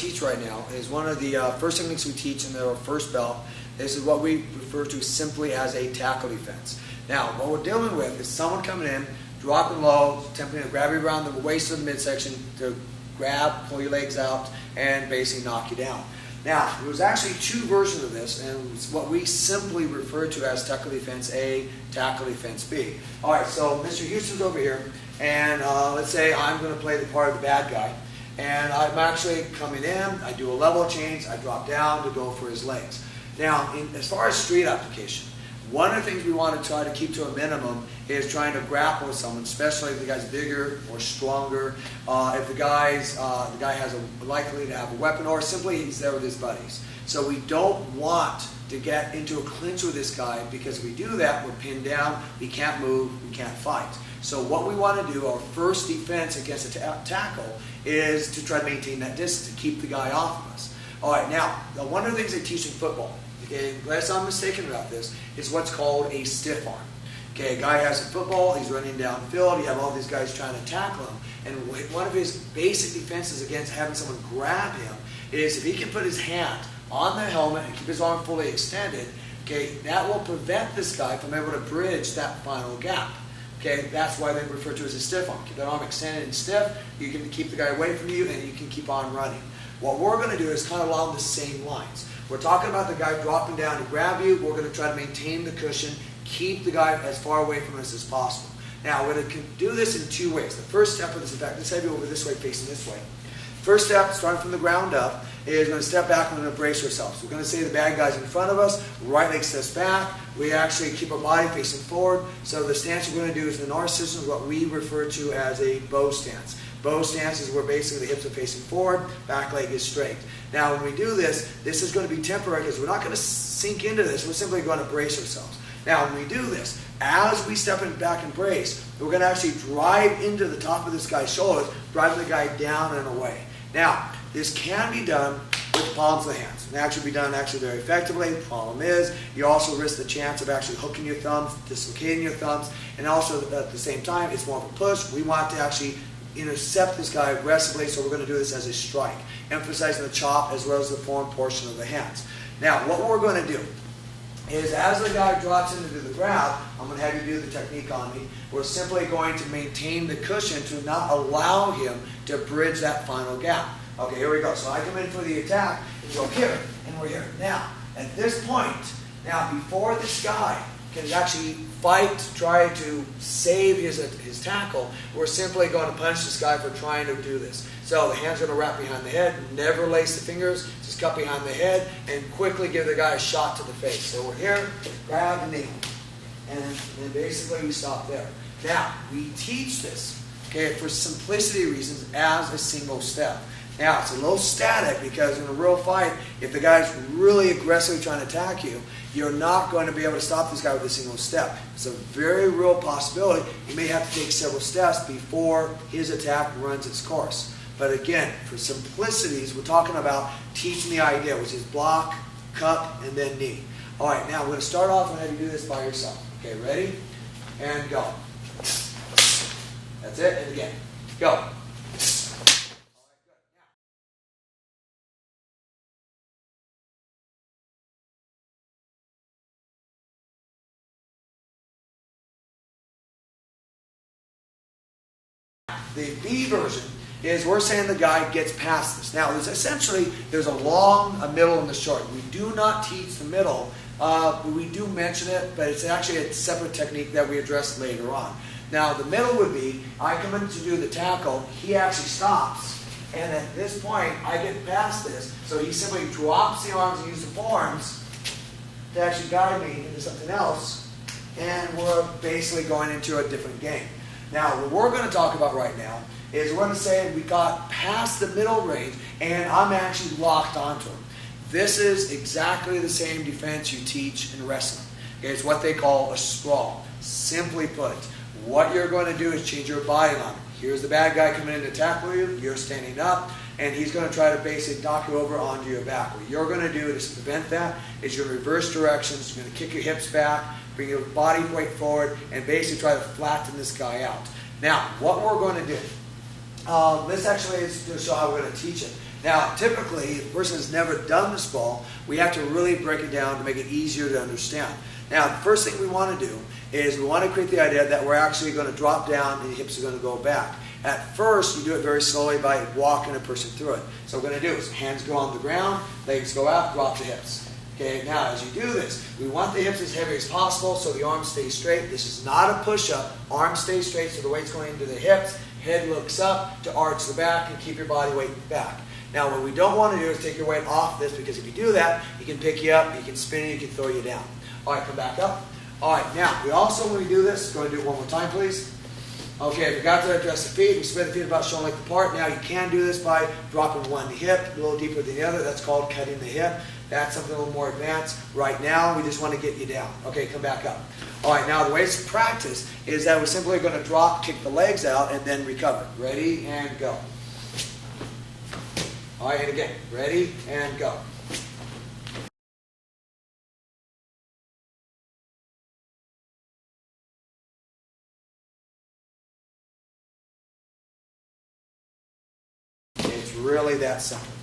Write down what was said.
teach right now is one of the first techniques we teach in our first belt. This is what we refer to simply as a tackle defense. Now, what we're dealing with is someone coming in, dropping low, attempting to grab you around the waist of the midsection to grab, pull your legs out, and basically knock you down. Now, there's actually two versions of this, and it's what we simply refer to as tackle defense A, tackle defense B. All right, so Mr. Houston's over here, and let's say I'm going to play the part of the bad guy, and I'm actually coming in, I do a level change, I drop down to go for his legs. Now, as far as street application, one of the things we want to try to keep to a minimum is trying to grapple with someone, especially if the guy's bigger or stronger, if the guy has likely to have a weapon, or simply he's there with his buddies. So we don't want to get into a clinch with this guy, because if we do that, we're pinned down, we can't move, we can't fight. So what we want to do, our first defense against a tackle, is to try to maintain that distance, to keep the guy off of us. All right, now, one of the things they teach in football, okay, unless I'm mistaken about this, is what's called a stiff arm. Okay, a guy has a football, he's running downfield, you have all these guys trying to tackle him, and one of his basic defenses against having someone grab him is if he can put his hand on the helmet and keep his arm fully extended, okay, that will prevent this guy from able to bridge that final gap. Okay, that's why they refer to it as a stiff arm. Keep that arm extended and stiff, you can keep the guy away from you, and you can keep on running. What we're going to do is kind of along the same lines. We're talking about the guy dropping down to grab you. We're going to try to maintain the cushion, keep the guy as far away from us as possible. Now, we're going to do this in two ways. The first step of this, in fact, let's have you over this way, facing this way. First step, starting from the ground up, is going to step back and we're going to brace ourselves. We're going to say the bad guy's in front of us, right leg steps back, we actually keep our body facing forward. So the stance we're going to do is in our system is what we refer to as a bow stance. Bow stance is where basically the hips are facing forward, back leg is straight. Now when we do this is going to be temporary because we're not going to sink into this, we're simply going to brace ourselves. Now when we do this, as we step back and brace, we're going to actually drive into the top of this guy's shoulders, driving the guy down and away. Now, this can be done with the palms of the hands. It can actually be done very effectively. The problem is, you also risk the chance of actually hooking your thumbs, dislocating your thumbs, and also at the same time, it's more of a push. We want to actually intercept this guy aggressively, so we're going to do this as a strike, emphasizing the chop as well as the form portion of the hands. Now, what we're going to do is as the guy drops into the ground, I'm going to have you do the technique on me. We're simply going to maintain the cushion to not allow him to bridge that final gap. Okay, here we go. So I come in for the attack, and go here, and we're here. Now, at this point, before this guy can actually fight to try to save his tackle, we're simply going to punish this guy for trying to do this. So the hand's going to wrap behind the head, never lace the fingers, just cut behind the head, and quickly give the guy a shot to the face. So we're here, grab and knee. And then basically we stop there. Now, we teach this, okay, for simplicity reasons as a single step. Now, it's a little static because in a real fight, if the guy's really aggressively trying to attack you, you're not going to be able to stop this guy with a single step. It's a very real possibility. You may have to take several steps before his attack runs its course. But again, for simplicities, we're talking about teaching the idea, which is block, cup, and then knee. All right, now we're going to start off and have you do this by yourself. Okay, ready? And go. That's it, and again. Go. The B version is we're saying the guy gets past this. Now, there's a long, a middle, and a short. We do not teach the middle. We do mention it, but it's actually a separate technique that we address later on. Now, the middle would be, I come in to do the tackle, he actually stops, and at this point, I get past this, so he simply drops the arms and uses the forearms to actually guide me into something else, and we're basically going into a different game. Now, what we're going to talk about right now is we're going to say we got past the middle range and I'm actually locked onto him. This is exactly the same defense you teach in wrestling. Okay, it's what they call a sprawl. Simply put, what you're going to do is change your body line. Here's the bad guy coming in to tackle you, you're standing up, and he's going to try to basically knock you over onto your back. What you're going to do to prevent that is your reverse directions. You're going to kick your hips back, bring your body weight forward, and basically try to flatten this guy out. Now, what we're going to do, this actually is to show how we're going to teach it. Now, typically, if a person has never done this ball, we have to really break it down to make it easier to understand. Now, the first thing we want to do is we want to create the idea that we're actually going to drop down and the hips are going to go back. At first, you do it very slowly by walking a person through it. So what we're going to do is hands go on the ground, legs go out, drop the hips. Okay, now as you do this, we want the hips as heavy as possible so the arms stay straight. This is not a push-up. Arms stay straight so the weight's going into the hips. Head looks up to arch the back and keep your body weight back. Now what we don't want to do is take your weight off this, because if you do that, he can pick you up, he can spin you, he can throw you down. All right, come back up. All right, now we also, when we do this, go ahead and do it one more time, please. Okay, forgot to address the feet. We spread the feet about shoulder length apart. Now you can do this by dropping one hip a little deeper than the other. That's called cutting the hip. That's something a little more advanced. Right now, we just want to get you down. Okay, come back up. All right, now the way to practice is that we're simply going to drop, kick the legs out, and then recover. Ready, and go. All right, and again. Ready, and go. It's really that simple.